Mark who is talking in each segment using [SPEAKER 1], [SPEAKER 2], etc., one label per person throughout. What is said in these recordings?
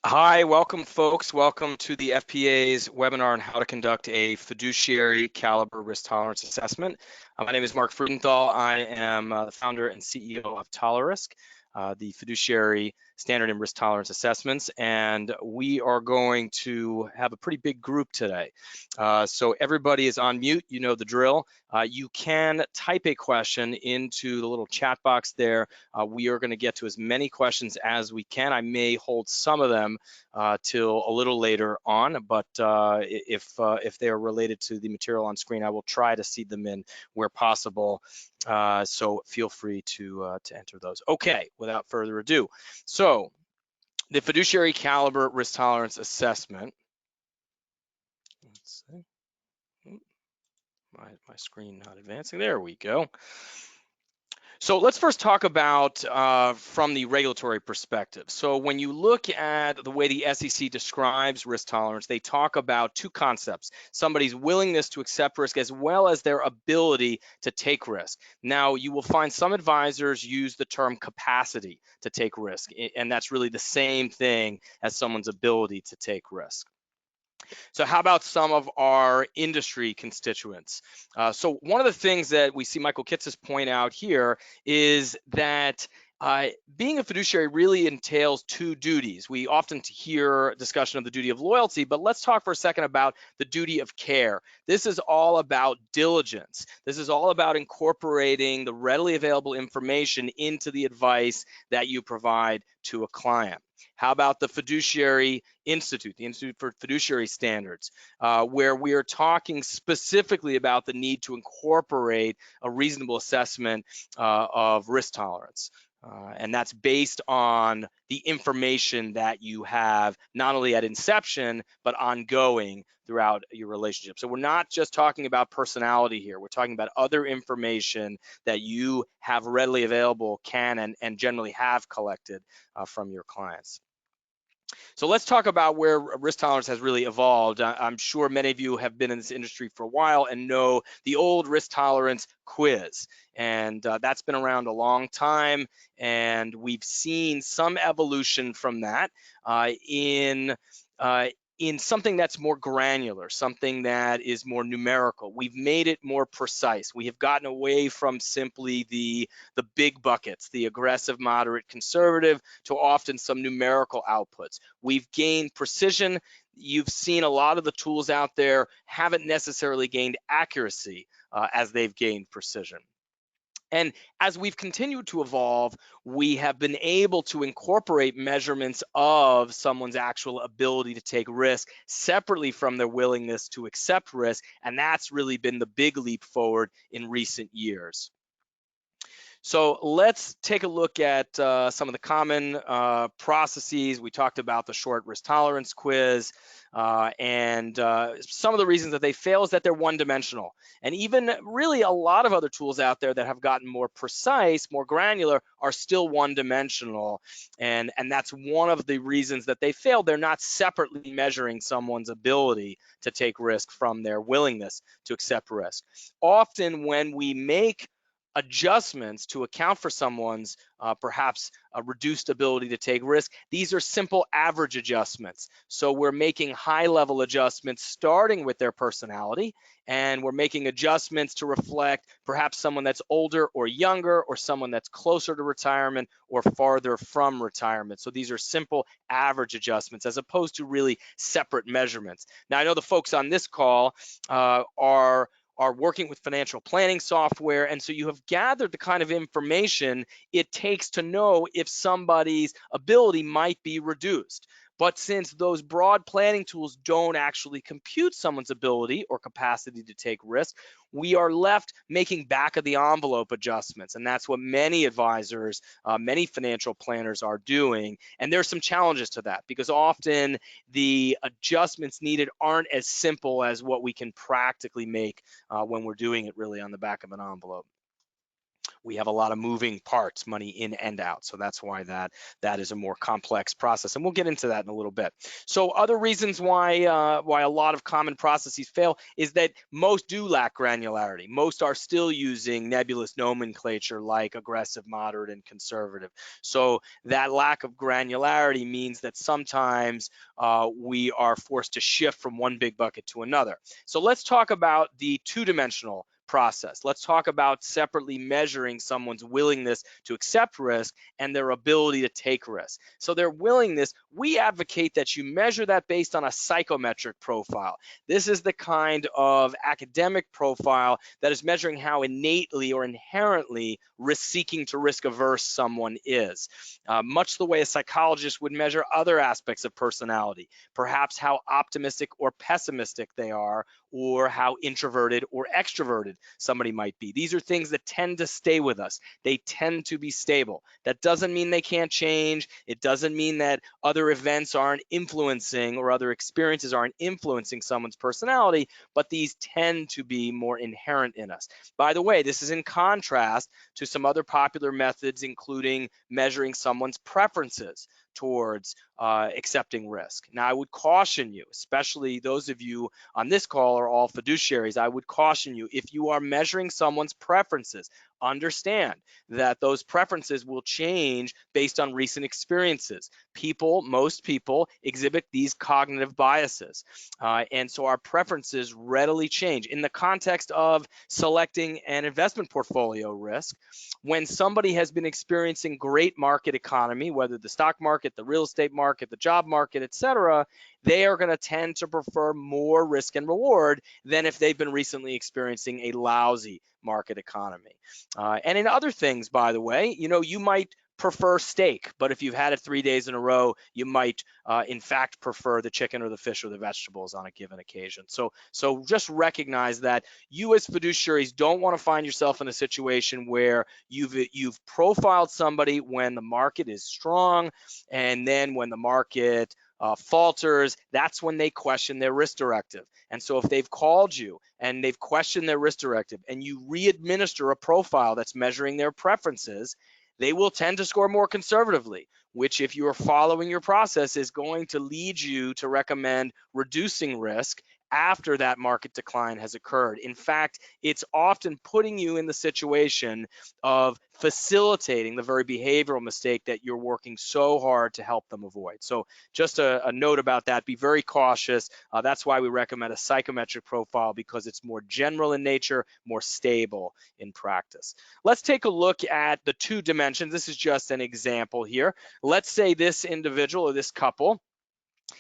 [SPEAKER 1] Hi, welcome folks. Welcome to the FPA's webinar on how to conduct a fiduciary caliber risk tolerance assessment. My name is Mark Frudenthal. I am the founder and CEO of Tolerist, the fiduciary standard and risk tolerance assessments, and we are going to have a pretty big group today. So everybody is on mute, you know the drill. You can type a question into the little chat box there. We are going to get to as many questions as we can. I may hold some of them till a little later on, but if they are related to the material on screen, I will try to seed them in where possible. So feel free to enter those. Okay, without further ado. So the fiduciary caliber risk tolerance assessment. Let's see. My screen not advancing. There we go. So let's first talk about from the regulatory perspective. So when you look at the way the SEC describes risk tolerance, they talk about two concepts: somebody's willingness to accept risk as well as their ability to take risk. Now, you will find some advisors use the term capacity to take risk, and that's really the same thing as someone's ability to take risk. So how about some of our industry constituents? So one of the things that we see Michael Kitces point out here is that being a fiduciary really entails two duties. We often hear discussion of the duty of loyalty, but let's talk for a second about the duty of care. This is all about diligence. This is all about incorporating the readily available information into the advice that you provide to a client. How about the Fiduciary Institute, the Institute for Fiduciary Standards, where we are talking specifically about the need to incorporate a reasonable assessment of risk tolerance. And that's based on the information that you have not only at inception, but ongoing throughout your relationship. So we're not just talking about personality here. We're talking about other information that you have readily available, can and generally have collected from your clients. So let's talk about where risk tolerance has really evolved. I'm sure many of you have been in this industry for a while and know the old risk tolerance quiz. And that's been around a long time. And we've seen some evolution from that in something that's more granular, something that is more numerical. We've made it more precise. We have gotten away from simply the big buckets, the aggressive, moderate, conservative, to often some numerical outputs. We've gained precision. You've seen a lot of the tools out there haven't necessarily gained accuracy as they've gained precision. And as we've continued to evolve, we have been able to incorporate measurements of someone's actual ability to take risk separately from their willingness to accept risk. And that's really been the big leap forward in recent years. So let's take a look at some of the common processes. We talked about the short risk tolerance quiz, and some of the reasons that they fail is that they're one-dimensional. And even really a lot of other tools out there that have gotten more precise, more granular, are still one-dimensional. And that's one of the reasons that they fail. They're not separately measuring someone's ability to take risk from their willingness to accept risk. Often when we make adjustments to account for someone's perhaps a reduced ability to take risk, these are simple average adjustments. So we're making high-level adjustments starting with their personality, and we're making adjustments to reflect perhaps someone that's older or younger, or someone that's closer to retirement or farther from retirement. So these are simple average adjustments as opposed to really separate measurements. Now, I know the folks on this call are working with financial planning software, and so you have gathered the kind of information it takes to know if somebody's ability might be reduced. But since those broad planning tools don't actually compute someone's ability or capacity to take risk, we are left making back of the envelope adjustments. And that's what many advisors, many financial planners are doing. And there's some challenges to that because often the adjustments needed aren't as simple as what we can practically make when we're doing it really on the back of an envelope. we have a lot of moving parts, money in and out. So that's why that is a more complex process, and we'll get into that in a little bit. So other reasons why a lot of common processes fail is that most do lack granularity. Most are still using nebulous nomenclature like aggressive, moderate, and conservative. So that lack of granularity means that sometimes we are forced to shift from one big bucket to another. So let's talk about the two-dimensional process. Let's talk about separately measuring someone's willingness to accept risk and their ability to take risk. So their willingness, we advocate that you measure that based on a psychometric profile. This is the kind of academic profile that is measuring how innately or inherently risk-seeking to risk-averse someone is. Much the way a psychologist would measure other aspects of personality, perhaps how optimistic or pessimistic they are, or how introverted or extroverted somebody might be. These are things that tend to stay with us. They tend to be stable. That doesn't mean they can't change. It doesn't mean that other events aren't influencing or other experiences aren't influencing someone's personality, but these tend to be more inherent in us. By the way, this is in contrast to some other popular methods, including measuring someone's preferences towards accepting risk. Now, I would caution you, especially those of you on this call are all fiduciaries, I would caution you, if you are measuring someone's preferences, understand that those preferences will change based on recent experiences. Most people exhibit these cognitive biases. And so our preferences readily change. In the context of selecting an investment portfolio risk, when somebody has been experiencing great market economy, whether the stock market, the real estate market, the job market, etc., they are going to tend to prefer more risk and reward than if they've been recently experiencing a lousy market economy. And in other things, by the way, you might prefer steak, but if you've had it 3 days in a row, you might in fact prefer the chicken or the fish or the vegetables on a given occasion. So just recognize that you as fiduciaries don't want to find yourself in a situation where you've profiled somebody when the market is strong, and then when the market falters, that's when they question their risk directive. And so if they've called you and they've questioned their risk directive and you re-administer a profile that's measuring their preferences, they will tend to score more conservatively, which, if you are following your process, is going to lead you to recommend reducing risk after that market decline has occurred. In fact, it's often putting you in the situation of facilitating the very behavioral mistake that you're working so hard to help them avoid. So just a note about that, be very cautious. That's why we recommend a psychometric profile, because it's more general in nature, more stable in practice. Let's take a look at the two dimensions. This is just an example here. Let's say this individual or this couple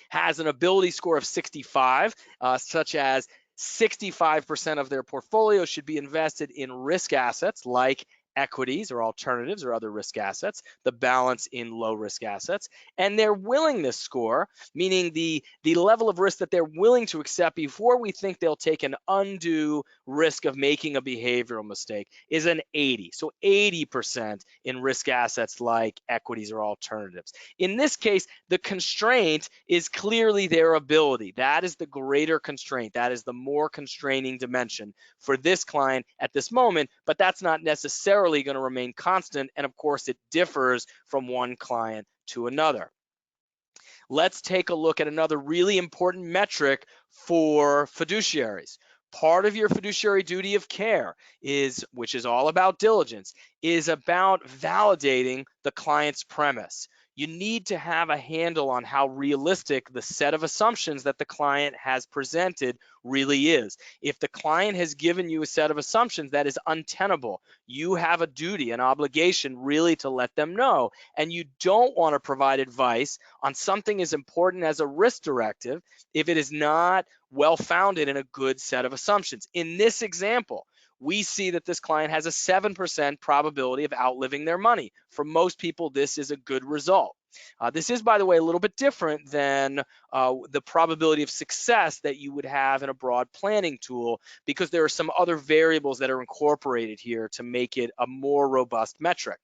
[SPEAKER 1] has an ability score of 65, such as 65% of their portfolio should be invested in risk assets like equities or alternatives or other risk assets, the balance in low risk assets, and their willingness score, meaning the level of risk that they're willing to accept before we think they'll take an undue risk of making a behavioral mistake, is an 80. So 80% in risk assets like equities or alternatives. In this case, the constraint is clearly their ability. That is the greater constraint. That is the more constraining dimension for this client at this moment, but that's not necessarily going to remain constant, and of course it differs from one client to another. Let's take a look at another really important metric for fiduciaries. Part of your fiduciary duty of care which is all about diligence, is about validating the client's premise. You need to have a handle on how realistic the set of assumptions that the client has presented really is. If the client has given you a set of assumptions that is untenable, you have a duty, an obligation really to let them know. And you don't want to provide advice on something as important as a risk directive if it is not well-founded in a good set of assumptions. In this example, we see that this client has a 7% probability of outliving their money. For most people, this is a good result. This is, by the way, a little bit different than the probability of success that you would have in a broad planning tool, because there are some other variables that are incorporated here to make it a more robust metric.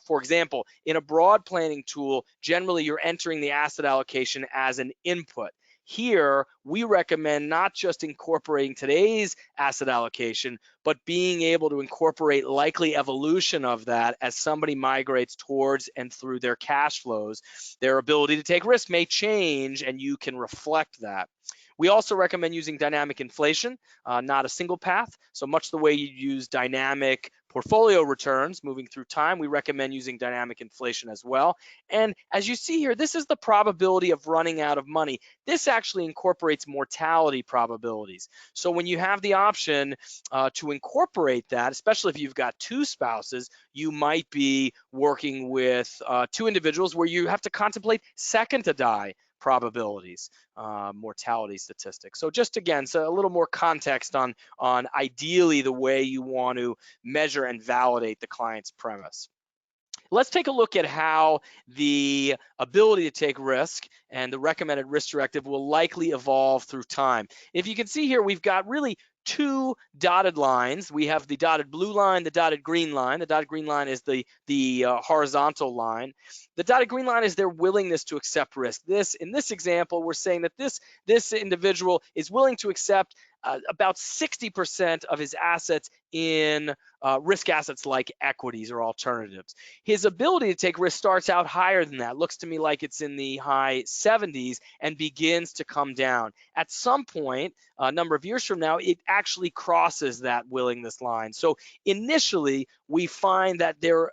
[SPEAKER 1] For example, in a broad planning tool, generally you're entering the asset allocation as an input. Here, we recommend not just incorporating today's asset allocation, but being able to incorporate likely evolution of that as somebody migrates towards and through their cash flows. Their ability to take risk may change, and you can reflect that. We also recommend using dynamic inflation, not a single path. So much the way you use dynamic portfolio returns moving through time, we recommend using dynamic inflation as well. And as you see here, this is the probability of running out of money. This actually incorporates mortality probabilities. So when you have the option to incorporate that, especially if you've got two spouses, you might be working with two individuals where you have to contemplate second to die probabilities, mortality statistics. So just again, so a little more context on ideally the way you want to measure and validate the client's premise. Let's take a look at how the ability to take risk and the recommended risk directive will likely evolve through time. If you can see here, we've got really two dotted lines. We have the dotted blue line, the dotted green line. The dotted green line is the horizontal line. The dotted green line is their willingness to accept risk. In this example, we're saying that this individual is willing to accept about 60% of his assets in risk assets like equities or alternatives. His ability to take risk starts out higher than that. Looks to me like it's in the high 70s and begins to come down. At some point, a number of years from now, it actually crosses that willingness line. So initially, we find that their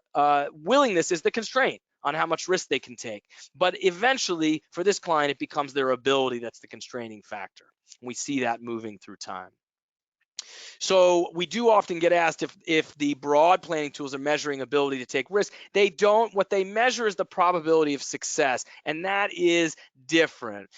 [SPEAKER 1] willingness is the constraint on how much risk they can take. But eventually, for this client, it becomes their ability that's the constraining factor. We see that moving through time. So we do often get asked if the broad planning tools are measuring ability to take risk. They don't. What they measure is the probability of success, and that is different.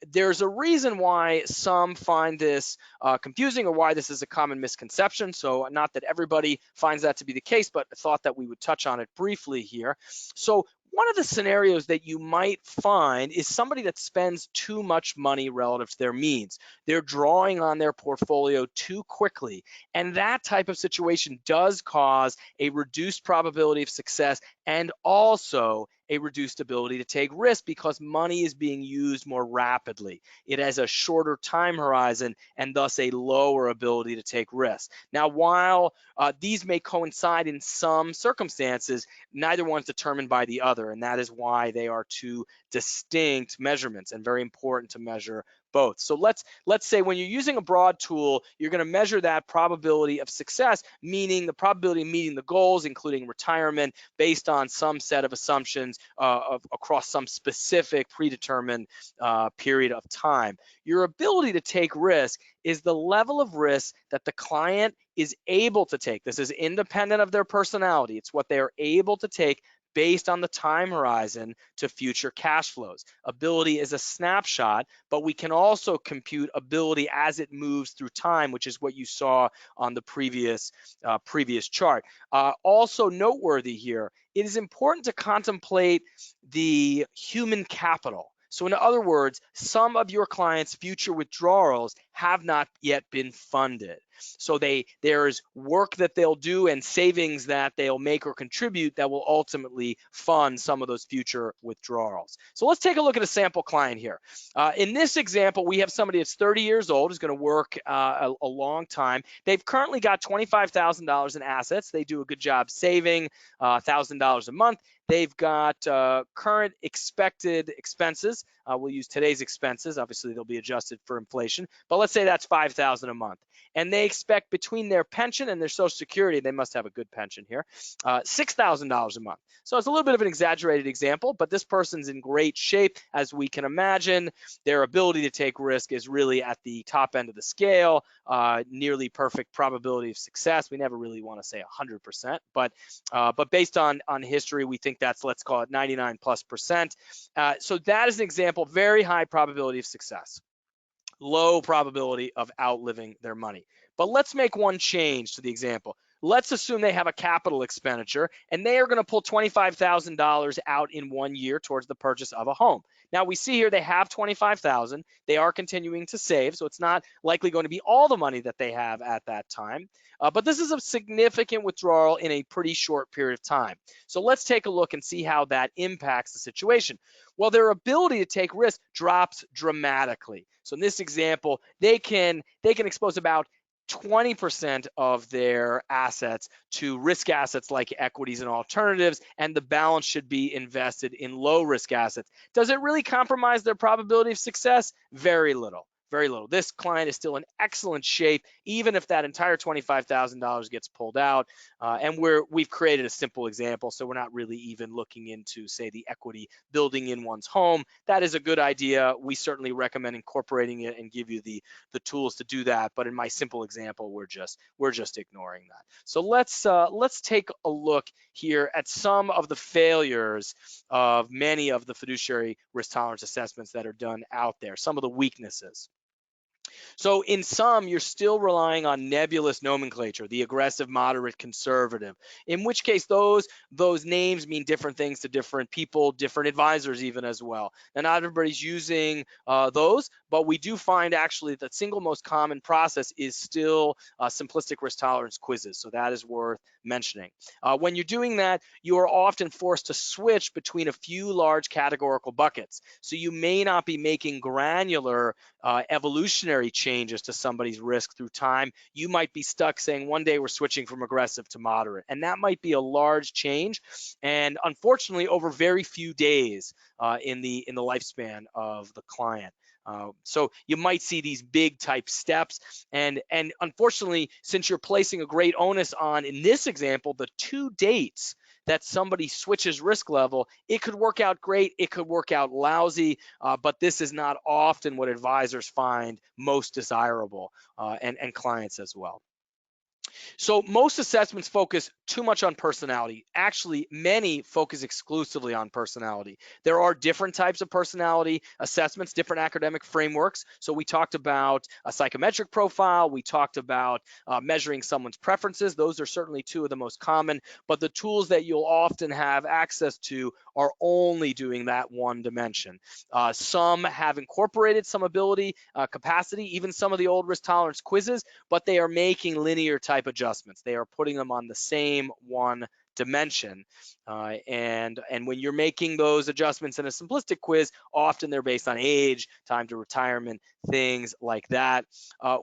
[SPEAKER 1] There's a reason why some find this confusing, or why this is a common misconception. So not that everybody finds that to be the case, but I thought that we would touch on it briefly here. So one of the scenarios that you might find is somebody that spends too much money relative to their means. They're drawing on their portfolio too quickly. And that type of situation does cause a reduced probability of success and also a reduced ability to take risk because money is being used more rapidly. It has a shorter time horizon and thus a lower ability to take risk. Now, while these may coincide in some circumstances, neither one's determined by the other, and that is why they are two distinct measurements and very important to measure both. So let's say when you're using a broad tool, you're going to measure that probability of success, meaning the probability of meeting the goals, including retirement, based on some set of assumptions across some specific predetermined period of time. Your ability to take risk is the level of risk that the client is able to take. This is independent of their personality. It's what they are able to take based on the time horizon to future cash flows. Ability is a snapshot, but we can also compute ability as it moves through time, which is what you saw on the previous chart. Also noteworthy here, it is important to contemplate the human capital. So in other words, some of your clients' future withdrawals have not yet been funded. So there's work that they'll do and savings that they'll make or contribute that will ultimately fund some of those future withdrawals. So let's take a look at a sample client here. In this example, we have somebody that's 30 years old, who's going to work a long time. They've currently got $25,000 in assets. They do a good job saving $1,000 a month. They've got current expected expenses. We'll use today's expenses. Obviously, they'll be adjusted for inflation, but let's say that's $5,000 a month. And they expect between their pension and their Social Security, they must have a good pension here, $6,000 a month. So it's a little bit of an exaggerated example, but this person's in great shape. As we can imagine, their ability to take risk is really at the top end of the scale, nearly perfect probability of success. We never really want to say 100%, but based on history, we think that's, let's call it 99+%. So that is an example, very high probability of success, low probability of outliving their money. But let's make one change to the example. let's assume they have a capital expenditure and they are going to pull $25,000 out in 1 year towards the purchase of a home. Now we see here they have $25,000. They are continuing to save, so it's not likely going to be all the money that they have at that time. But this is a significant withdrawal in a pretty short period of time. So let's take a look and see how that impacts the situation. Well, their ability to take risk drops dramatically. So in this example, they can expose about 20% of their assets to risk assets like equities and alternatives, and the balance should be invested in low risk assets. Does it really compromise their probability of success? Very little. Very little. This client is still in excellent shape, even if that entire $25,000 gets pulled out. And we've created a simple example, so we're not really even looking into, say, the equity building in one's home. That is a good idea. We certainly recommend incorporating it and give you the tools to do that. But in my simple example, we're just ignoring that. So let's take a look here at some of the failures of many of the fiduciary risk tolerance assessments that are done out there, some of the weaknesses. So in some, you're still relying on nebulous nomenclature, the aggressive, moderate, conservative, in which case those names mean different things to different people, different advisors even as well. And not everybody's using those, but we do find actually that the single most common process is still simplistic risk tolerance quizzes. So that is worth mentioning. When you're doing that, you are often forced to switch between a few large categorical buckets. So you may not be making granular evolutionary changes to somebody's risk through time. You might be stuck saying one day we're switching from aggressive to moderate, and that might be a large change, and unfortunately over very few days in the lifespan of the client. So you might see these big type steps, and unfortunately, since you're placing a great onus on, in this example, the 2 dates that somebody switches risk level, it could work out great, it could work out lousy, but this is not often what advisors find most desirable, and clients as well. So most assessments focus too much on personality. Actually, many focus exclusively on personality. There are different types of personality assessments, different academic frameworks. So we talked about a psychometric profile. We talked about measuring someone's preferences. Those are certainly two of the most common, but the tools that you'll often have access to are only doing that one dimension. Some have incorporated some ability, capacity, even some of the old risk tolerance quizzes, but they are making linear type adjustments. They are putting them on the same one dimension. And when you're making those adjustments in a simplistic quiz, often they're based on age, time to retirement, things like that.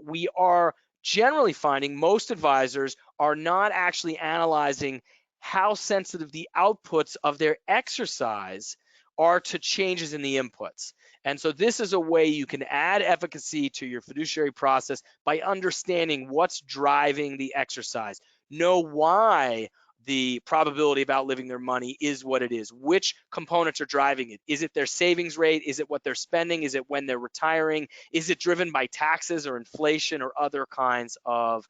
[SPEAKER 1] We are generally finding most advisors are not actually analyzing how sensitive the outputs of their exercise are to changes in the inputs. And so this is a way you can add efficacy to your fiduciary process by understanding what's driving the exercise. Know why the probability of outliving their money is what it is. Which components are driving it? Is it their savings rate? Is it what they're spending? Is it when they're retiring? Is it driven by taxes or inflation or other kinds of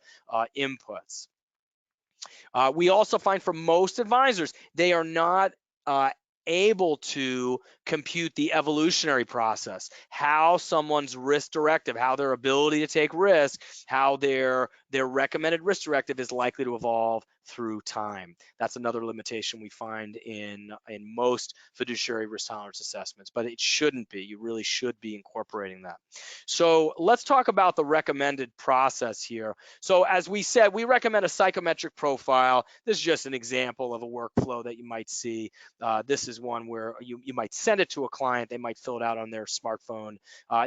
[SPEAKER 1] inputs? We also find for most advisors, they are not able to compute the evolutionary process, how someone's risk directive, how their ability to take risk, how their recommended risk directive is likely to evolve through time. That's another limitation we find in most fiduciary risk tolerance assessments, but it shouldn't be. You really should be incorporating that. So let's talk about the recommended process here. So as we said, we recommend a psychometric profile. This is just an example of a workflow that you might see. This is one where you might send it to a client. They might fill it out on their smartphone.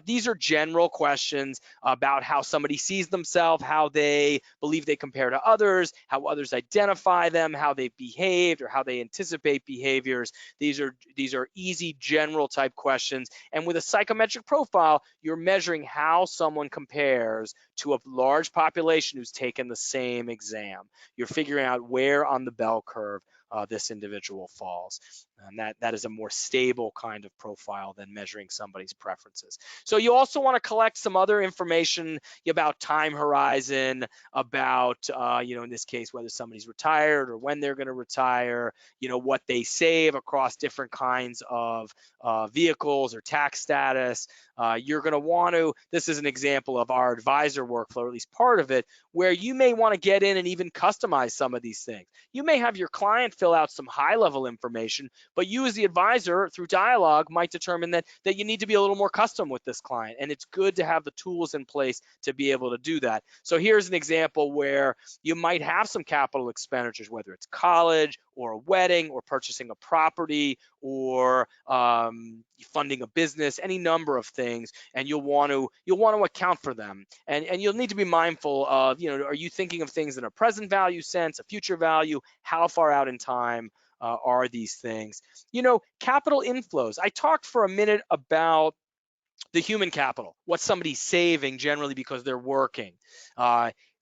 [SPEAKER 1] These are general questions about how somebody sees themselves, how they believe they compare to others, how others identify them, how they've behaved or how they anticipate behaviors. These are easy general type questions. And with a psychometric profile, you're measuring how someone compares to a large population who's taken the same exam. You're figuring out where on the bell curve this individual falls. And that is a more stable kind of profile than measuring somebody's preferences. So you also want to collect some other information about time horizon, about, in this case, whether somebody's retired or when they're going to retire, what they save across different kinds of vehicles or tax status. You're going to want to, this is an example of our advisor workflow, or at least part of it, where you may want to get in and even customize some of these things. You may have your client fill out some high-level information, but you as the advisor through dialogue might determine that you need to be a little more custom with this client, and it's good to have the tools in place to be able to do that. So here's an example where you might have some capital expenditures, whether it's college or a wedding or purchasing a property or funding a business, any number of things, and you'll want to account for them, and you'll need to be mindful of, are you thinking of things in a present value sense, a future value, how far out in time are these things? Capital inflows. I talked for a minute about the human capital, what somebody's saving generally because they're working.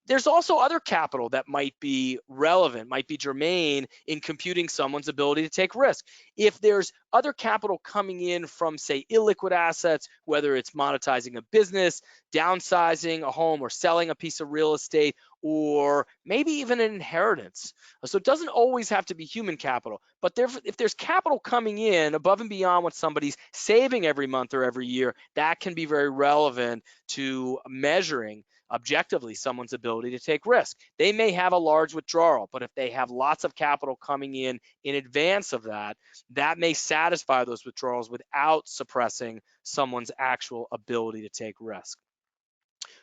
[SPEAKER 1] There's also other capital that might be relevant, might be germane in computing someone's ability to take risk. If there's other capital coming in from, say, illiquid assets, whether it's monetizing a business, downsizing a home, or selling a piece of real estate, or maybe even an inheritance. So it doesn't always have to be human capital, but if there's capital coming in above and beyond what somebody's saving every month or every year, that can be very relevant to measuring objectively someone's ability to take risk. They may have a large withdrawal, but if they have lots of capital coming in advance of that, that may satisfy those withdrawals without suppressing someone's actual ability to take risk.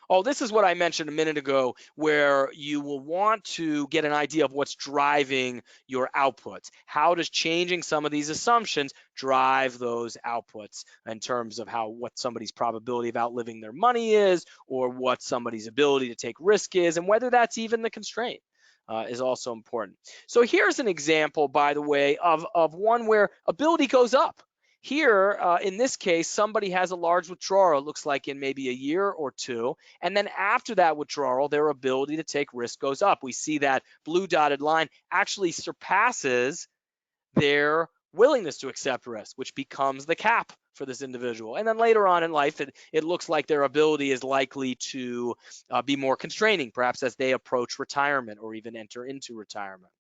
[SPEAKER 1] Oh, this is what I mentioned a minute ago, where you will want to get an idea of what's driving your outputs. How does changing some of these assumptions drive those outputs in terms of what somebody's probability of outliving their money is, or what somebody's ability to take risk is, and whether that's even the constraint. Is also important. So here's an example, by the way, of one where ability goes up. Here, in this case, somebody has a large withdrawal, it looks like in maybe a year or two, and then after that withdrawal, their ability to take risk goes up. We see that blue dotted line actually surpasses their willingness to accept risk, which becomes the cap for this individual. And then later on in life, it looks like their ability is likely to be more constraining, perhaps as they approach retirement or even enter into retirement.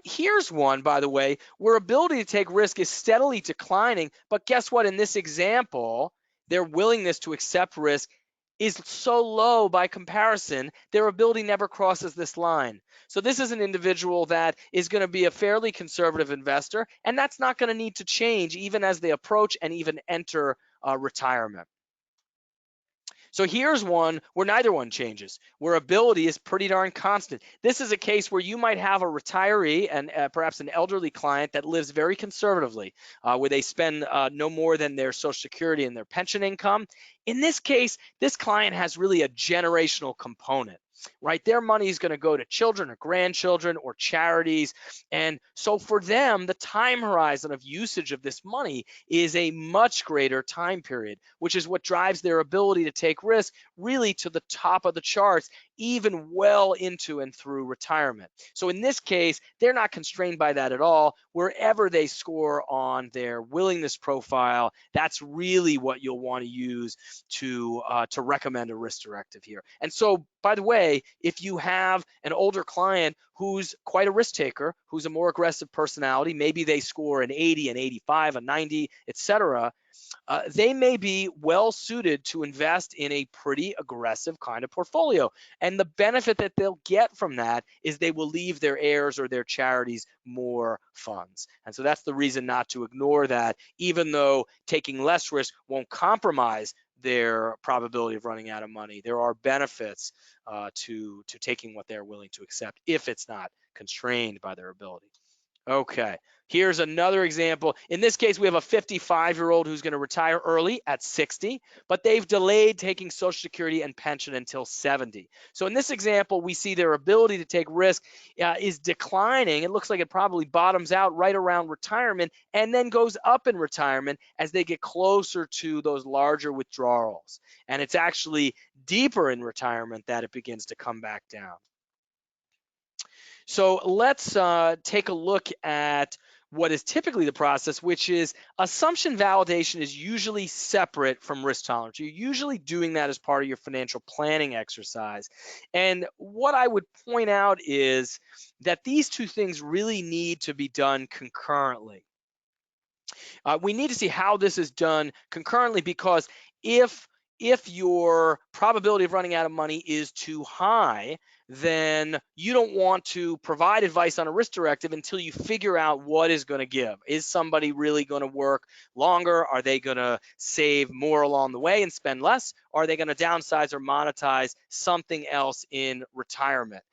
[SPEAKER 1] Here's one, by the way, where ability to take risk is steadily declining, but guess what? In this example, their willingness to accept risk is so low by comparison, their ability never crosses this line. So this is an individual that is going to be a fairly conservative investor, and that's not going to need to change even as they approach and even enter retirement. So here's one where neither one changes, where ability is pretty darn constant. This is a case where you might have a retiree and perhaps an elderly client that lives very conservatively, where they spend no more than their Social Security and their pension income. In this case, this client has really a generational component, right? Their money is going to go to children or grandchildren or charities. And so for them, the time horizon of usage of this money is a much greater time period, which is what drives their ability to take risk really to the top of the charts, even well into and through retirement. So in this case, they're not constrained by that at all. Wherever they score on their willingness profile, that's really what you'll want to use to recommend a risk directive here. And so, by the way, if you have an older client who's quite a risk taker, who's a more aggressive personality, maybe they score an 80, an 85, a 90, etc., they may be well suited to invest in a pretty aggressive kind of portfolio. And the benefit that they'll get from that is they will leave their heirs or their charities more funds. And so that's the reason not to ignore that, even though taking less risk won't compromise their probability of running out of money. There are benefits to taking what they're willing to accept if it's not constrained by their ability. Okay, here's another example. In this case, we have a 55-year-old who's going to retire early at 60, but they've delayed taking Social Security and pension until 70. So in this example, we see their ability to take risk is declining. It looks like it probably bottoms out right around retirement and then goes up in retirement as they get closer to those larger withdrawals. And it's actually deeper in retirement that it begins to come back down. So let's take a look at what is typically the process, which is assumption validation is usually separate from risk tolerance. You're usually doing that as part of your financial planning exercise. And what I would point out is that these two things really need to be done concurrently. We need to see how this is done concurrently, because if your probability of running out of money is too high, then you don't want to provide advice on a risk directive until you figure out what is going to give. Is somebody really going to work longer? Are they going to save more along the way and spend less? Or are they going to downsize or monetize something else in retirement?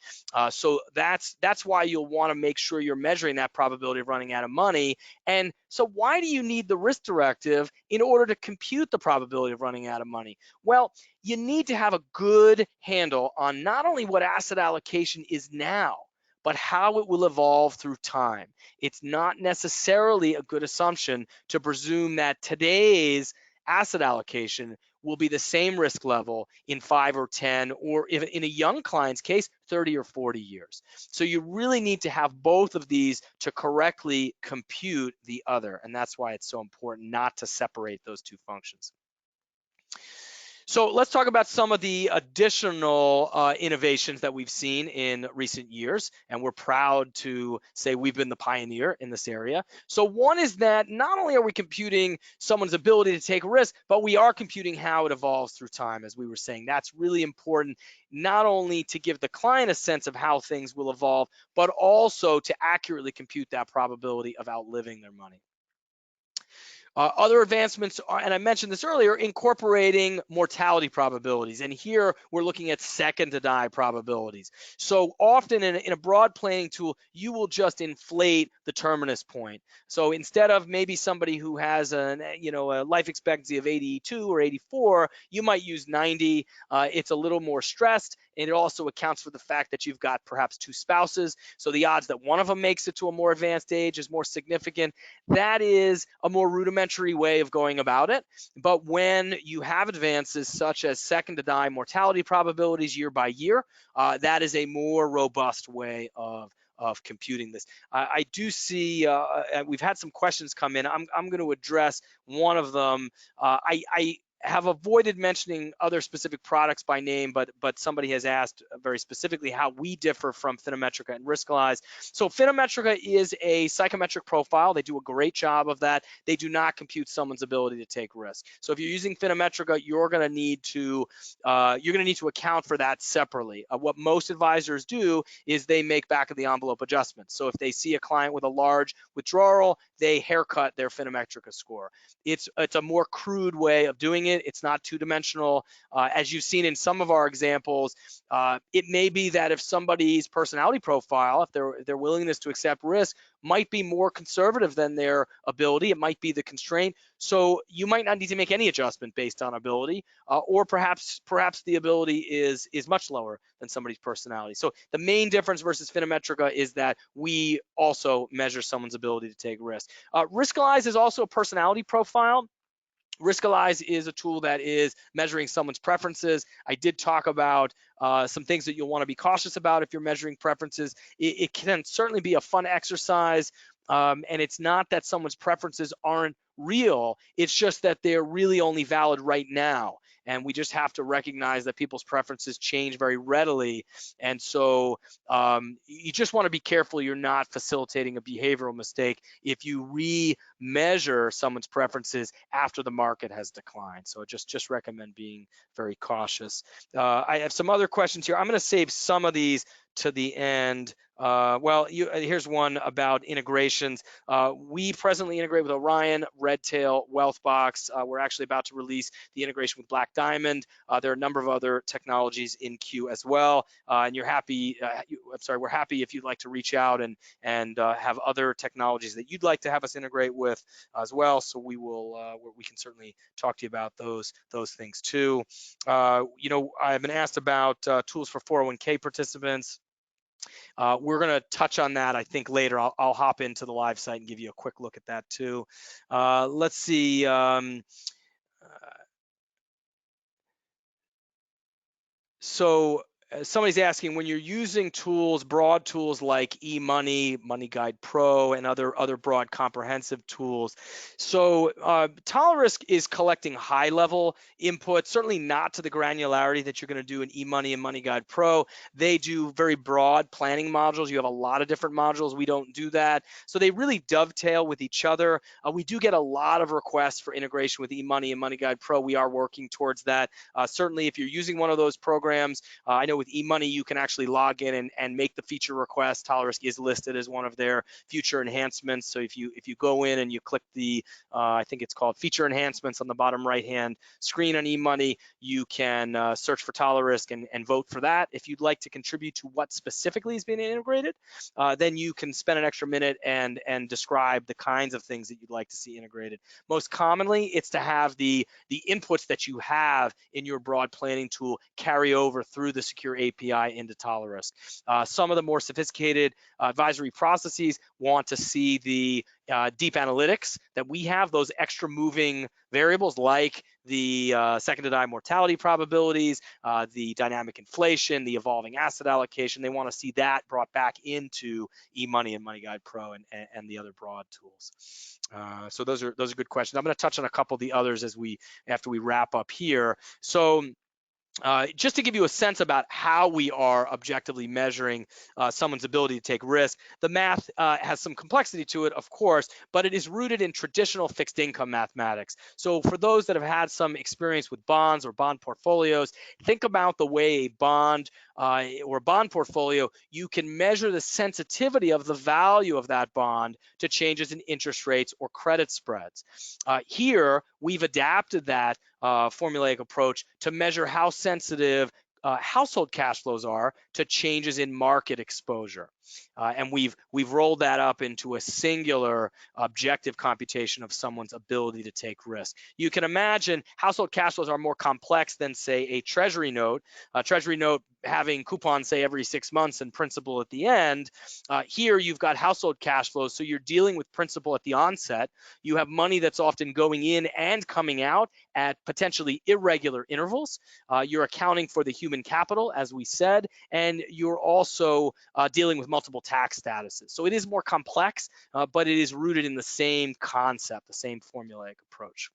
[SPEAKER 1] So that's why you'll want to make sure you're measuring that probability of running out of money. And so why do you need the risk directive in order to compute the probability of running out of money? Well, you need to have a good handle on not only what asset allocation is now, but how it will evolve through time. It's not necessarily a good assumption to presume that today's asset allocation will be the same risk level in 5 or 10, or if in a young client's case, 30 or 40 years. So you really need to have both of these to correctly compute the other. And that's why it's so important not to separate those two functions. So let's talk about some of the additional innovations that we've seen in recent years, and we're proud to say we've been the pioneer in this area. So one is that not only are we computing someone's ability to take risk, but we are computing how it evolves through time, as we were saying. That's really important, not only to give the client a sense of how things will evolve, but also to accurately compute that probability of outliving their money. Other advancements are, and I mentioned this earlier, incorporating mortality probabilities. And here we're looking at second to die probabilities. So often in a broad planning tool, you will just inflate the terminus point. So instead of maybe somebody who has a life expectancy of 82 or 84, you might use 90. It's a little more stressed, and it also accounts for the fact that you've got perhaps two spouses. So the odds that one of them makes it to a more advanced age is more significant. That is a more rudimentary way of going about it. But when you have advances such as second to die mortality probabilities year by year, that is a more robust way of computing this. I do see we've had some questions come in. I'm going to address one of them. I have avoided mentioning other specific products by name, but somebody has asked very specifically how we differ from Finometrica and Riskalyze. So Finometrica is a psychometric profile. They do a great job of that. They do not compute someone's ability to take risk. So if you're using Finometrica, you're going to need to account for that separately. What most advisors do is they make back of the envelope adjustments. So if they see a client with a large withdrawal, they haircut their Finometrica score. It's a more crude way of doing it. It's not two-dimensional. As you've seen in some of our examples, it may be that if somebody's personality profile, if their willingness to accept risk might be more conservative than their ability, it might be the constraint. So you might not need to make any adjustment based on ability, or perhaps the ability is much lower than somebody's personality. So the main difference versus Finometrica is that we also measure someone's ability to take risk. Riskalyze is also a personality profile. Riskalyze is a tool that is measuring someone's preferences. I did talk about some things that you'll want to be cautious about if you're measuring preferences. It can certainly be a fun exercise, and it's not that someone's preferences aren't real. It's just that they're really only valid right now. And we just have to recognize that people's preferences change very readily. And so you just want to be careful you're not facilitating a behavioral mistake if you re-measure someone's preferences after the market has declined. So I just recommend being very cautious. I have some other questions here. I'm going to save some of these to the end. Here's one about integrations. We presently integrate with Orion, Redtail, Wealthbox. We're actually about to release the integration with Black Diamond. There are a number of other technologies in queue as well. And we're happy if you'd like to reach out and have other technologies that you'd like to have us integrate with as well. So we can certainly talk to you about those things too. I've been asked about tools for 401k participants. We're going to touch on that, I think, later. I'll hop into the live site and give you a quick look at that too. Let's see. So somebody's asking, when you're using tools, broad tools like eMoney, Money Guide Pro, and other broad comprehensive tools. So Tolerist is collecting high-level input, certainly not to the granularity that you're going to do in eMoney and Money Guide Pro. They do very broad planning modules. You have a lot of different modules. We don't do that. So they really dovetail with each other. We do get a lot of requests for integration with eMoney and Money Guide Pro. We are working towards that. Certainly, if you're using one of those programs, I know with eMoney, you can actually log in and make the feature request. Tolerist is listed as one of their future enhancements. So if you go in and you click the, I think it's called feature enhancements on the bottom right-hand screen on eMoney, you can search for Tolerist and vote for that. If you'd like to contribute to what specifically is being integrated, then you can spend an extra minute and describe the kinds of things that you'd like to see integrated. Most commonly, it's to have the inputs that you have in your broad planning tool carry over through the secure API into Tolerist. Some of the more sophisticated advisory processes want to see the deep analytics that we have, those extra moving variables like the second to die mortality probabilities, the dynamic inflation, the evolving asset allocation. They want to see that brought back into eMoney and Money Guide Pro and the other broad tools. So those are good questions. I'm going to touch on a couple of the others after we wrap up here. So just to give you a sense about how we are objectively measuring someone's ability to take risk, the math has some complexity to it, of course, but it is rooted in traditional fixed income mathematics. So for those that have had some experience with bonds or bond portfolios, think about the way a bond or bond portfolio, you can measure the sensitivity of the value of that bond to changes in interest rates or credit spreads. Here, we've adapted that formulaic approach to measure how sensitive household cash flows are to changes in market exposure. And we've rolled that up into a singular objective computation of someone's ability to take risk. You can imagine household cash flows are more complex than, say, a treasury note. A treasury note having coupons, say, every 6 months and principal at the end. Here you've got household cash flows, so you're dealing with principal at the onset. You have money that's often going in and coming out at potentially irregular intervals. You're accounting for the human capital, as we said, and you're also dealing with multiple tax statuses. So it is more complex, but it is rooted in the same concept, the same formulaic approach.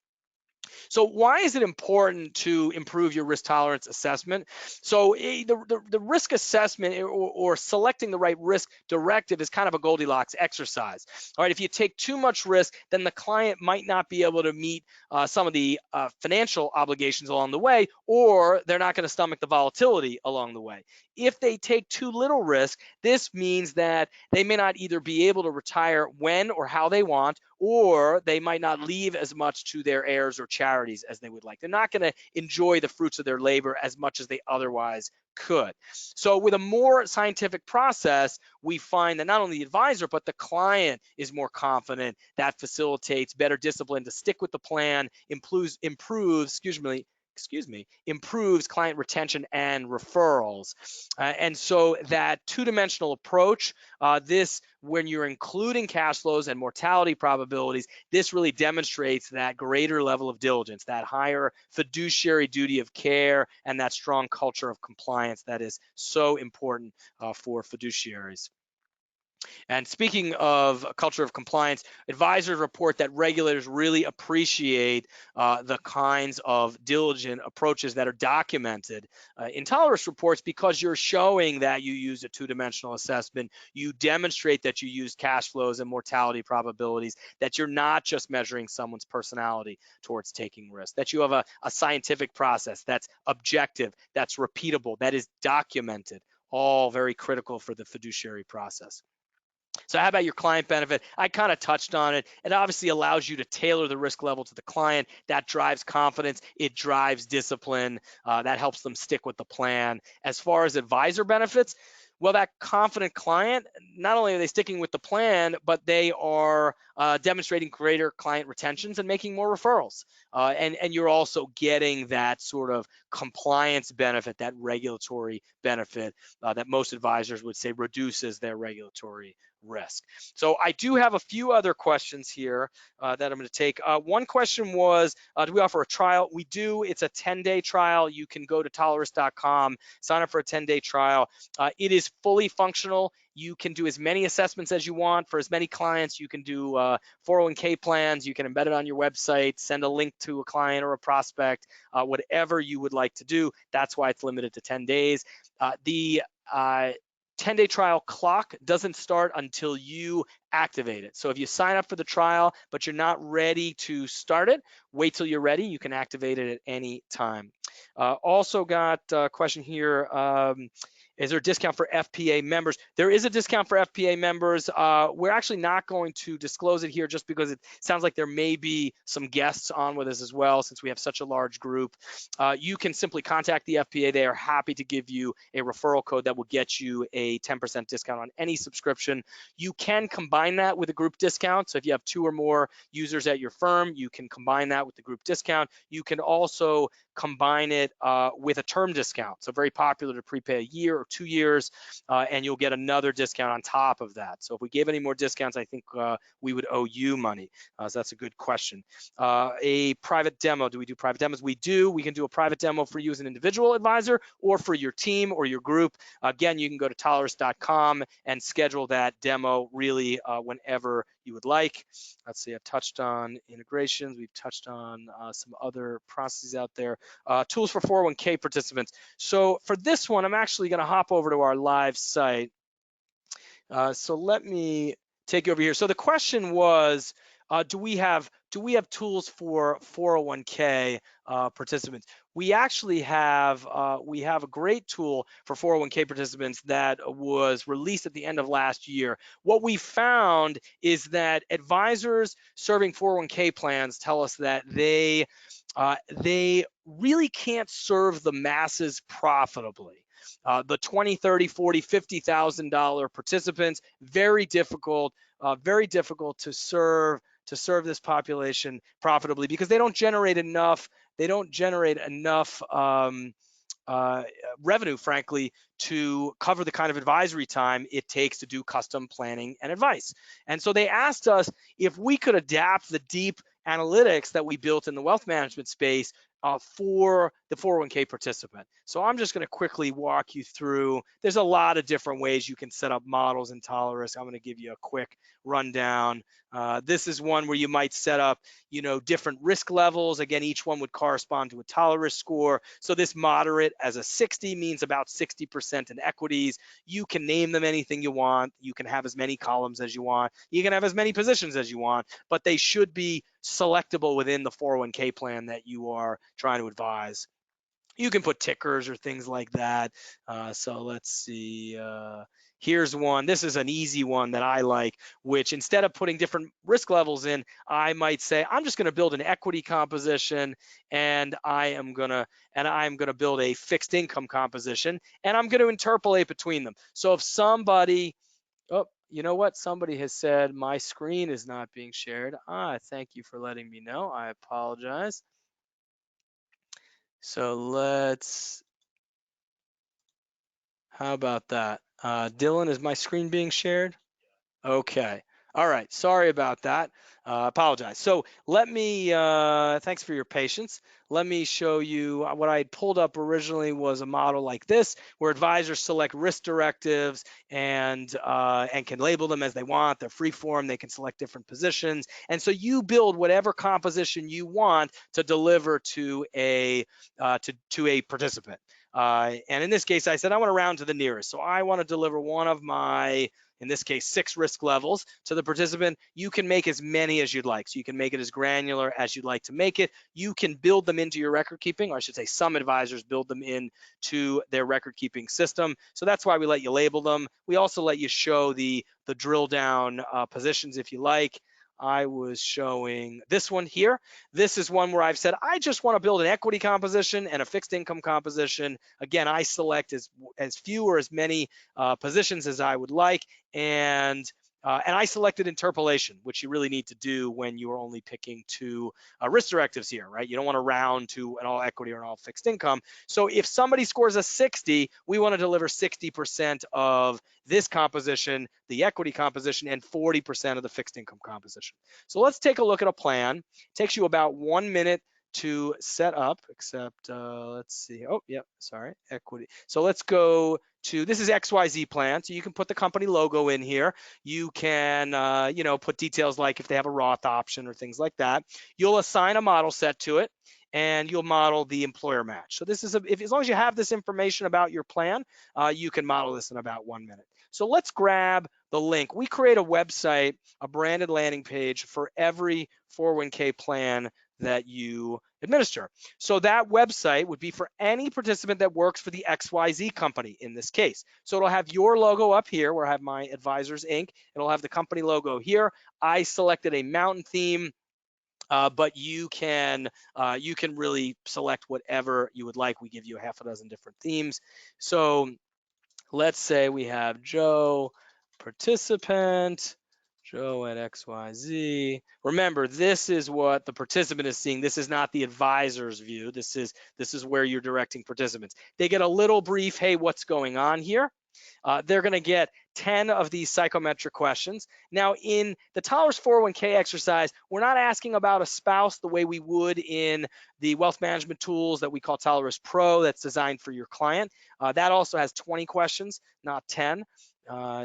[SPEAKER 1] So why is it important to improve your risk tolerance assessment? So the risk assessment or selecting the right risk directive is kind of a Goldilocks exercise. All right, if you take too much risk, then the client might not be able to meet some of the financial obligations along the way, or they're not going to stomach the volatility along the way. If they take too little risk, this means that they may not either be able to retire when or how they want, or they might not leave as much to their heirs or charities as they would like. They're not going to enjoy the fruits of their labor as much as they otherwise could. So with a more scientific process, we find that not only the advisor, but the client is more confident. That facilitates better discipline to stick with the plan, improves client retention and referrals. And so that two-dimensional approach, when you're including cash flows and mortality probabilities, this really demonstrates that greater level of diligence, that higher fiduciary duty of care, and that strong culture of compliance that is so important for fiduciaries. And speaking of a culture of compliance, advisors report that regulators really appreciate the kinds of diligent approaches that are documented in Tolerist reports, because you're showing that you use a two-dimensional assessment, you demonstrate that you use cash flows and mortality probabilities, that you're not just measuring someone's personality towards taking risk, that you have a scientific process that's objective, that's repeatable, that is documented, all very critical for the fiduciary process. So how about your client benefit? I kind of touched on it. It obviously allows you to tailor the risk level to the client. That drives confidence. It drives discipline. That helps them stick with the plan. As far as advisor benefits, well, that confident client, not only are they sticking with the plan, but they are demonstrating greater client retentions and making more referrals. And you're also getting that sort of compliance benefit, that regulatory benefit that most advisors would say reduces their regulatory risk. So I do have a few other questions here that I'm going to take. One question was, do we offer a trial? We do. It's a 10-day trial. You can go to tolerist.com, sign up for a 10-day trial. It is fully functional. You can do as many assessments as you want for as many clients. You can do 401k plans. You can embed it on your website, send a link to a client or a prospect, whatever you would like to do. That's why it's limited to 10 days. The 10-day trial clock doesn't start until you activate it. So if you sign up for the trial, but you're not ready to start it, wait till you're ready. You can activate it at any time. Also got a question here. Is there a discount for FPA members? There is a discount for FPA members. We're actually not going to disclose it here just because it sounds like there may be some guests on with us as well, since we have such a large group. You can simply contact the FPA. They are happy to give you a referral code that will get you a 10% discount on any subscription. You can combine that with a group discount. So if you have 2 or more users at your firm, you can combine that with the group discount. You can also combine it with a term discount. So very popular to prepay a year or 2 years, and you'll get another discount on top of that. So if we gave any more discounts, I think we would owe you money. So that's a good question. A private demo, do we do private demos? We do. We can do a private demo for you as an individual advisor or for your team or your group. Again, you can go to tolerist.com and schedule that demo really whenever you would like. Let's see, I've touched on integrations. We've touched on some other processes out there. Tools for 401k participants. So for this one, I'm actually going to hop over to our live site. So let me take you over here. So the question was, do we have tools for 401k participants? We actually have a great tool for 401k participants that was released at the end of last year. What we found is that advisors serving 401k plans tell us that they really can't serve the masses profitably. The $20, $30, $40, $50,000 participants, very difficult to serve this population profitably because they don't generate enough revenue, frankly, to cover the kind of advisory time it takes to do custom planning and advice. And so they asked us if we could adapt the deep analytics that we built in the wealth management space for the 401k participant. So I'm just going to quickly walk you through. There's a lot of different ways you can set up models in Tolerist. I'm going to give you a quick rundown. This is one where you might set up, different risk levels. Again, each one would correspond to a Tolerist score. So this moderate as a 60 means about 60% in equities. You can name them anything you want. You can have as many columns as you want. You can have as many positions as you want, but they should be selectable within the 401k plan that you are trying to advise. You can put tickers or things like that. So let's see. Here's one. This is an easy one that I like, which instead of putting different risk levels in, I might say, I'm just going to build an equity composition, and I'm going to build a fixed income composition, and I'm going to interpolate between them. So if somebody, oh, you know what? Somebody has said my screen is not being shared. Thank you for letting me know. I apologize. So how about that? Dylan, is my screen being shared? Okay. All right. Sorry about that. Apologize. So let me, thanks for your patience. Let me show you what I had pulled up originally was a model like this, where advisors select risk directives and can label them as they want. They're free form. They can select different positions. And so you build whatever composition you want to deliver to a participant. And in this case, I said, I want to round to the nearest. So I want to deliver one of my, in this case, 6 risk levels to the participant. You can make as many as you'd like. So you can make it as granular as you'd like to make it. You can build them into your record keeping, or I should say some advisors build them into their record keeping system. So that's why we let you label them. We also let you show the drill down positions if you like. I was showing this one here. This is one where I've said, I just want to build an equity composition and a fixed income composition. Again, I select as few or as many positions as I would like. And And I selected interpolation, which you really need to do when you are only picking two risk directives here, right? You don't want to round to an all equity or an all fixed income. So if somebody scores a 60, we want to deliver 60% of this composition, the equity composition, and 40% of the fixed income composition. So let's take a look at a plan. It takes you about 1 minute to set up, except let's see. Oh, yeah, sorry, equity. So let's go to, this is XYZ plan. So you can put the company logo in here. You can, put details like if they have a Roth option or things like that. You'll assign a model set to it, and you'll model the employer match. So this is, as long as you have this information about your plan, you can model this in about 1 minute. So let's grab the link. We create a website, a branded landing page for every 401k plan that you administer. So that website would be for any participant that works for the XYZ company in this case. So it'll have your logo up here where I have my Advisors Inc. It'll have the company logo here. I selected a mountain theme, but you can really select whatever you would like. We give you a half a dozen different themes. So let's say we have Joe, participant, Joe at XYZ. Remember, this is what the participant is seeing. This is not the advisor's view. This is where you're directing participants. They get a little brief, hey, what's going on here? They're going to get 10 of these psychometric questions. Now, in the Tolerist 401k exercise, we're not asking about a spouse the way we would in the wealth management tools that we call Tolerist Pro that's designed for your client. That also has 20 questions, not 10.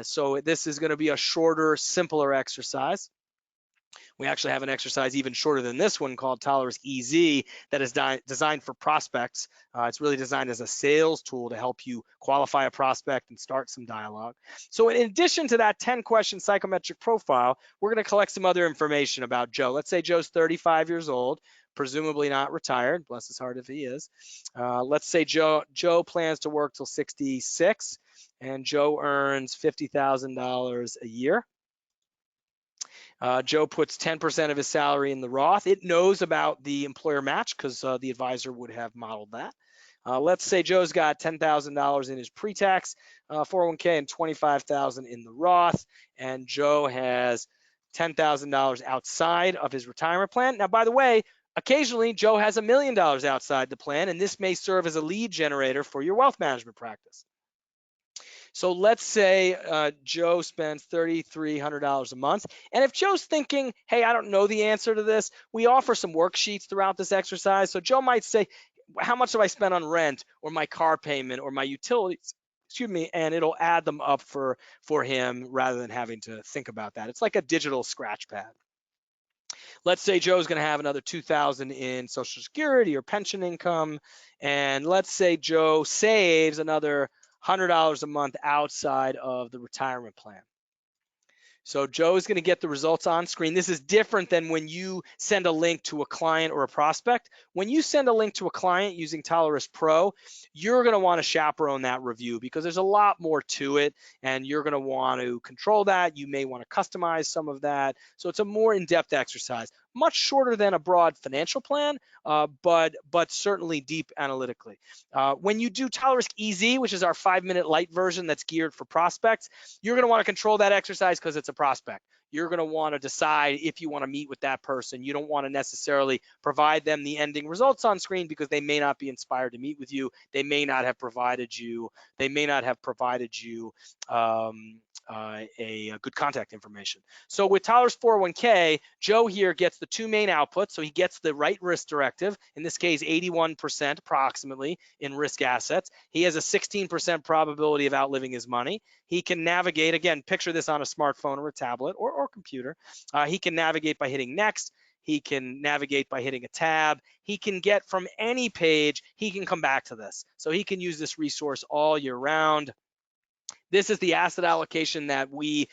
[SPEAKER 1] So this is going to be a shorter, simpler exercise. We actually have an exercise even shorter than this one called Tolerist EZ that is designed for prospects. It's really designed as a sales tool to help you qualify a prospect and start some dialogue. So in addition to that 10-question psychometric profile, we're going to collect some other information about Joe. Let's say Joe's 35 years old, presumably not retired, bless his heart if he is. Let's say Joe plans to work till 66, and Joe earns $50,000 a year. Joe puts 10% of his salary in the Roth. It knows about the employer match because the advisor would have modeled that. Let's say Joe's got $10,000 in his pre-tax 401k and $25,000 in the Roth, and Joe has $10,000 outside of his retirement plan. Now, by the way, occasionally Joe has $1 million outside the plan, and this may serve as a lead generator for your wealth management practice. So let's say Joe spends $3,300 a month. And if Joe's thinking, hey, I don't know the answer to this, we offer some worksheets throughout this exercise. So Joe might say, how much have I spent on rent or my car payment or my utilities? Excuse me, and it'll add them up for him rather than having to think about that. It's like a digital scratch pad. Let's say Joe's going to have another $2,000 in Social Security or pension income. And let's say Joe saves another $100 a month outside of the retirement plan. So Joe is going to get the results on screen. This is different than when you send a link to a client or a prospect. When you send a link to a client using Tolerist Pro, you're going to want to chaperone that review because there's a lot more to it, and you're going to want to control that. You may want to customize some of that. So it's a more in-depth exercise, much shorter than a broad financial plan, but certainly deep analytically. When you do Tolerist EZ, which is our 5-minute light version that's geared for prospects, you're going to want to control that exercise because it's a prospect. You're going to want to decide if you want to meet with that person. You don't want to necessarily provide them the ending results on screen because they may not be inspired to meet with you. They may not have provided you. A good contact information. So with Tolerist 401k, Joe here gets the two main outputs. So he gets the right risk directive, in this case 81% approximately in risk assets. He has a 16% probability of outliving his money. He can navigate, again, picture this on a smartphone or a tablet or computer. He can navigate by hitting next. He can navigate by hitting a tab. He can get from any page, he can come back to this. So he can use this resource all year round. This is the asset allocation that the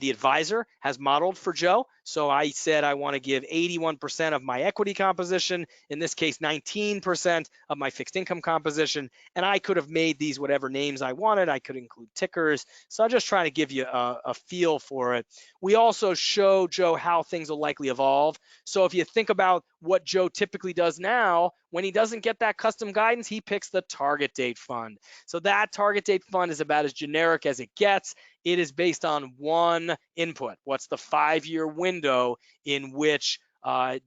[SPEAKER 1] advisor has modeled for Joe. So I said I want to give 81% of my equity composition, in this case 19% of my fixed income composition, and I could have made these whatever names I wanted. I could include tickers. So I'm just trying to give you a feel for it. We also show Joe how things will likely evolve. So if you think about what Joe typically does now, when he doesn't get that custom guidance, he picks the target date fund. So that target date fund is about as generic as it gets. It is based on one input. What's the 5-year window in which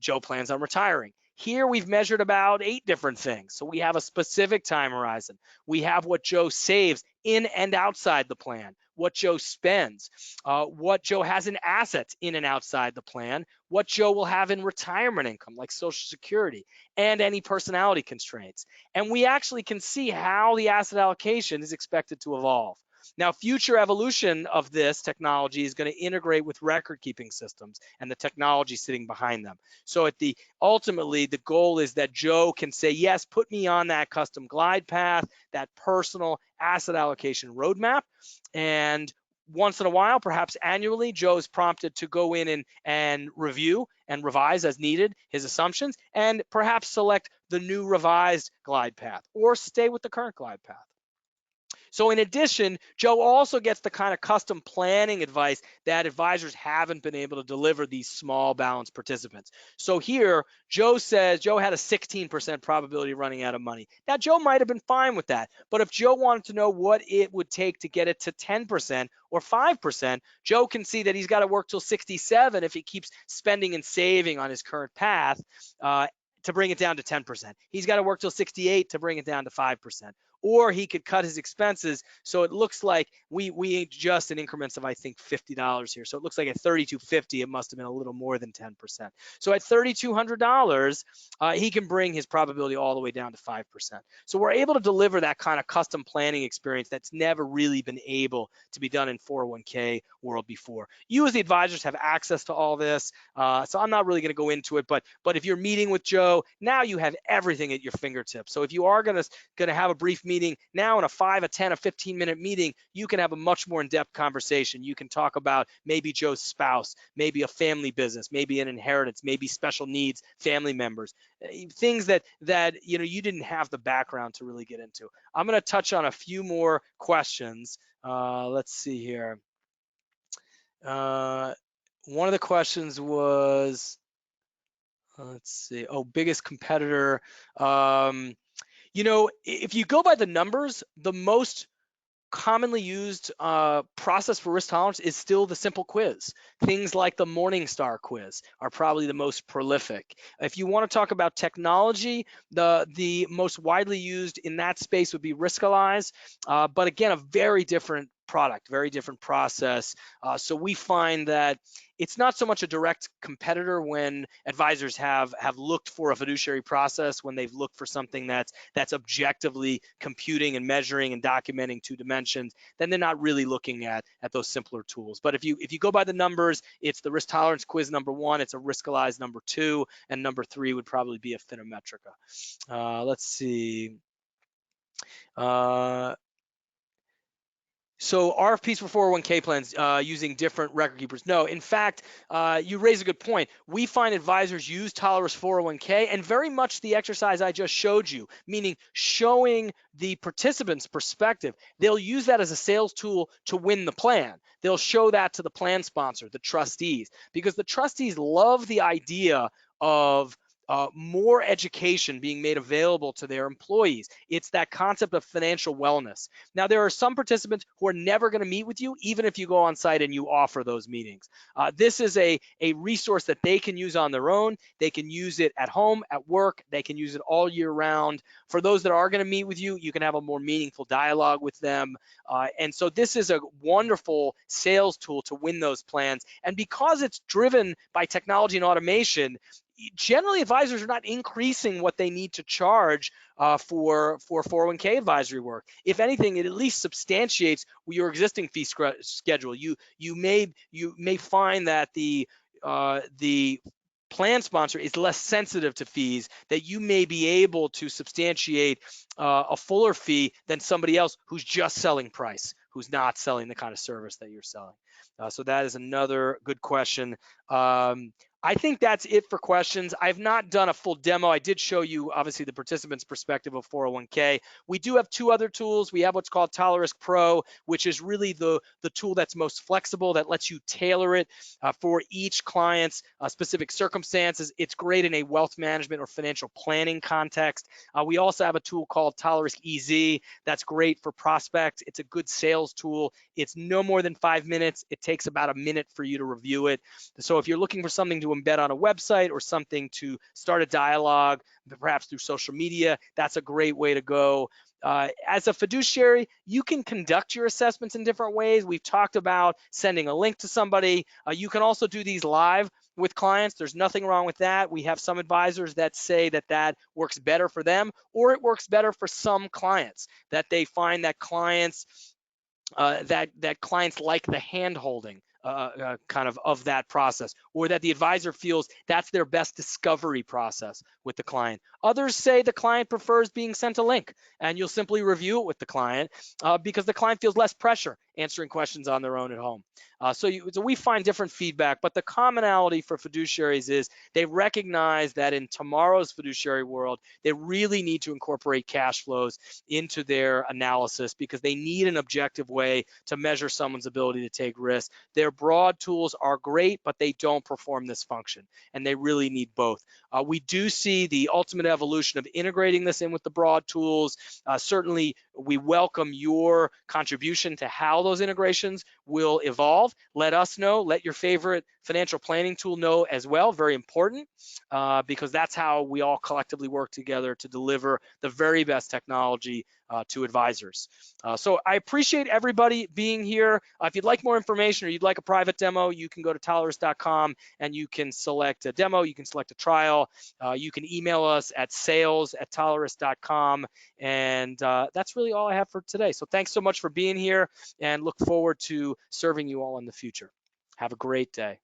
[SPEAKER 1] Joe plans on retiring? Here we've measured about 8 different things. So we have a specific time horizon. We have what Joe saves in and outside the plan, what Joe spends, what Joe has in assets in and outside the plan, what Joe will have in retirement income like Social Security, and any personality constraints. And we actually can see how the asset allocation is expected to evolve. Now, future evolution of this technology is going to integrate with record-keeping systems and the technology sitting behind them. So ultimately, the goal is that Joe can say, yes, put me on that custom glide path, that personal asset allocation roadmap. And once in a while, perhaps annually, Joe is prompted to go in and review and revise as needed his assumptions, and perhaps select the new revised glide path or stay with the current glide path. So in addition, Joe also gets the kind of custom planning advice that advisors haven't been able to deliver these small balance participants. So here, Joe says Joe had a 16% probability of running out of money. Now, Joe might have been fine with that, but if Joe wanted to know what it would take to get it to 10% or 5%, Joe can see that he's got to work till 67 if he keeps spending and saving on his current path to bring it down to 10%. He's got to work till 68 to bring it down to 5%. Or he could cut his expenses. So it looks like we adjust in increments of, I think, $50 here. So it looks like at $3,250, it must have been a little more than 10%. So at $3,200, he can bring his probability all the way down to 5%. So we're able to deliver that kind of custom planning experience that's never really been able to be done in 401k world before. You as the advisors have access to all this. So I'm not really going to go into it, but if you're meeting with Joe, now you have everything at your fingertips. So if you are going to have a brief meeting now, in a 5, a 10, a 15-minute meeting, you can have a much more in-depth conversation. You can talk about maybe Joe's spouse, maybe a family business, maybe an inheritance, maybe special needs family members, things that you didn't have the background to really get into. I'm going to touch on a few more questions. Let's see here. One of the questions was, let's see, biggest competitor. If you go by the numbers, the most commonly used process for risk tolerance is still the simple quiz. Things like the Morningstar quiz are probably the most prolific. If you want to talk about technology, the most widely used in that space would be Riskalyze, but again, a very different product, very different process. So we find that it's not so much a direct competitor when advisors have looked for a fiduciary process, when they've looked for something that's objectively computing and measuring and documenting 2 dimensions, then they're not really looking at those simpler tools. But if you go by the numbers, it's the risk tolerance quiz number 1, it's a Riskalyze number 2, and number 3 would probably be a Finometrica. Let's see. So RFPs for 401k plans using different record keepers. No, in fact, you raise a good point. We find advisors use Tolerist 401k, and very much the exercise I just showed you, meaning showing the participant's perspective. They'll use that as a sales tool to win the plan. They'll show that to the plan sponsor, the trustees, because the trustees love the idea of more education being made available to their employees. It's that concept of financial wellness. Now, there are some participants who are never going to meet with you, even if you go on site and you offer those meetings. This is a resource that they can use on their own. They can use it at home, at work. They can use it all year round. For those that are going to meet with you, you can have a more meaningful dialogue with them. And so this is a wonderful sales tool to win those plans. And because it's driven by technology and automation, generally advisors are not increasing what they need to charge for 401k advisory work. If anything, it at least substantiates your existing fee schedule. You may find that the plan sponsor is less sensitive to fees, that you may be able to substantiate a fuller fee than somebody else who's just selling price, who's not selling the kind of service that you're selling. So that is another good question. I think that's it for questions. I've not done a full demo. I did show you, obviously, the participant's perspective of 401k. We do have two other tools. We have what's called Tolerist Pro, which is really the tool that's most flexible, that lets you tailor it for each client's specific circumstances. It's great in a wealth management or financial planning context. We also have a tool called Tolerist EZ. That's great for prospects. It's a good sales tool. It's no more than 5 minutes. It takes about a minute for you to review it. So if you're looking for something to embed on a website or something to start a dialogue, perhaps through social media, that's a great way to go. As a fiduciary, you can conduct your assessments in different ways. We've talked about sending a link to somebody. You can also do these live with clients. There's nothing wrong with that. We have some advisors that say that that works better for them, or it works better for some clients, that they find that clients that clients like the hand-holding kind of that process, or that the advisor feels that's their best discovery process with the client. Others say the client prefers being sent a link, and you'll simply review it with the client because the client feels less pressure answering questions on their own at home. So we find different feedback, but the commonality for fiduciaries is they recognize that in tomorrow's fiduciary world, they really need to incorporate cash flows into their analysis because they need an objective way to measure someone's ability to take risks. Their broad tools are great, but they don't perform this function, and they really need both. We do see the ultimate evolution of integrating this in with the broad tools. Certainly, we welcome your contribution to how those integrations will evolve. Let us know. Let your favorite financial planning tool know as well. Very important, because that's how we all collectively work together to deliver the very best technology to advisors. So I appreciate everybody being here. If you'd like more information or you'd like a private demo, you can go to tolerist.com and you can select a demo, you can select a trial. You can email us at sales@tolerist.com. And that's really all I have for today. So thanks so much for being here, and look forward to serving you all in the future. Have a great day.